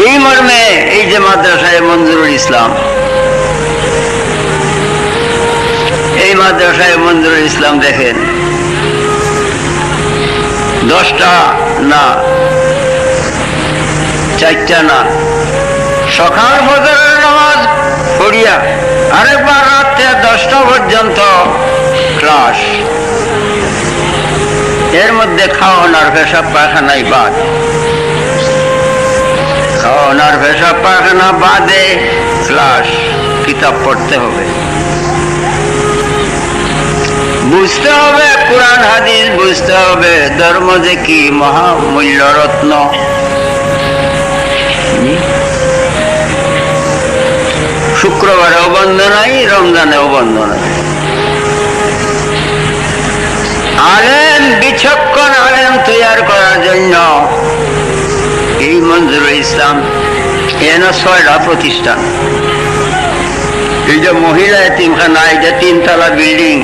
এই মর্মে এই যে মাদ্রাসায় মঞ্জুরুল ইসলাম, এই মাদ্রাসায় মঞ্জুরুল ইসলাম দেখেন 10টা না 4টা না সকাল ফজরের নামাজ পড়িয়া আরেকবার রাত্রে 10টা পর্যন্ত ক্লাস, এর মধ্যে খাওয়ানোর পেশাব পায়খানাই বাদ, খাওয়ানোর পেশাব পায়খানা বাদে ক্লাস, কিতাব পড়তে হবে, বুঝতে হবে কোরআন হাদিস, বুঝতে হবে ধর্ম যে কি মহামূল্য রত্ন। শুক্রবারেও বন্ধ নাই, রমজানেও বন্ধ নাই। আলেম, বিচক্ষণ আলেম তৈরি করার জন্য এই মঞ্জুরুল ইসলাম এন 6টা প্রতিষ্ঠান। এই যে মহিলা এতিমখানা, এই যে 3 তলা বিল্ডিং,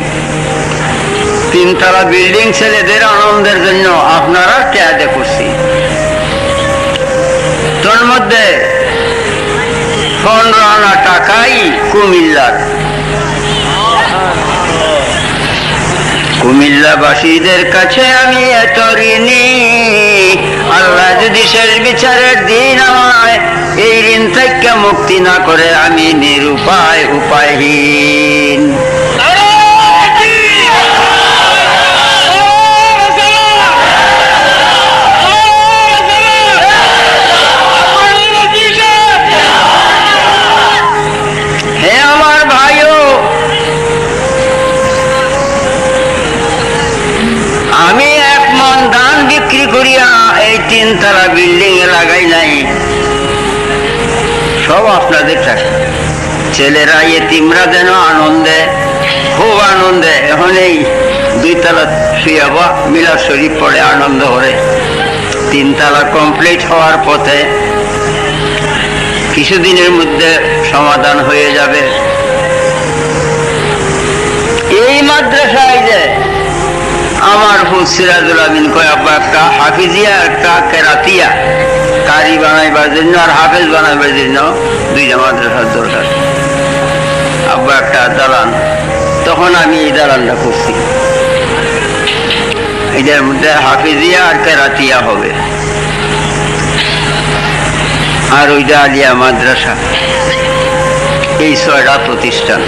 3 তলা বিল্ডিং ছেলেদের আনন্দের জন্য আপনারা ট্যাদে করছি। তোর মধ্যে 15 আনা টাকাই কুমিল্লার, কুমিল্লাবাসীদের কাছে আমি এত ঋণী, আল্লাহ যদি শেষ বিচারের দিন আমায় এই ঋণ থেকে মুক্তি না করে আমি নিরুপায়, উপায়হীন। হে আমার ভাইও, আমি 1 মণ ধান বিক্রি করিয়া এই 3 তলা বিল্ডিং এ লাগাই নাই, সব আপনাদের টাকা। ছেলেরা এতিমরা যেন আনন্দে, খুব আনন্দে, এখন এই 2 তলা শুয়াবা মিলাদ শরীফ পড়ে আনন্দ করে। 3 তলা কমপ্লিট হওয়ার পথে, কিছুদিনের মধ্যে সমাধান হয়ে যাবে। এই মাদ্রাসায় যে আমার ফুল সিরাজুল আমিন কয় আব্বা একটা হাফিজিয়া একটা কেরাতিয়া কারি বানাইবার জন্য আর হাফেজ বানাইবার জন্য 2টা মাদ্রাসার দরকার, আব্বা একটা দালান। তখন আমি এই দালানটা করছি, এটার মধ্যে হাফিজিয়া আর কেরাতিয়া হবে, আর ওইটা আলিয়া মাদ্রাসা, এই 6টা প্রতিষ্ঠান।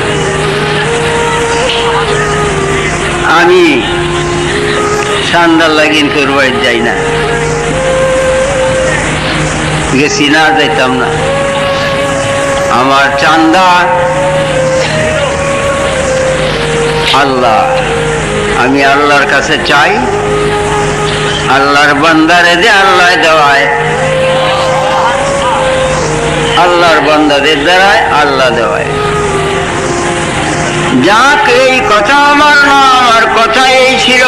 আমি সান্দার লাগিন করবার যাই না, গেছি না, যাইতাম না। আমার চান্দা আল্লাহ, আমি আল্লাহর কাছে চাই, আল্লাহর বান্দারে যে আল্লাহ দেওয়ায়, আল্লাহর বান্দাদের দ্বারায় আল্লাহ দেওয়ায়। যাক, এই কথা আমার না, আমার কথা এই ছিল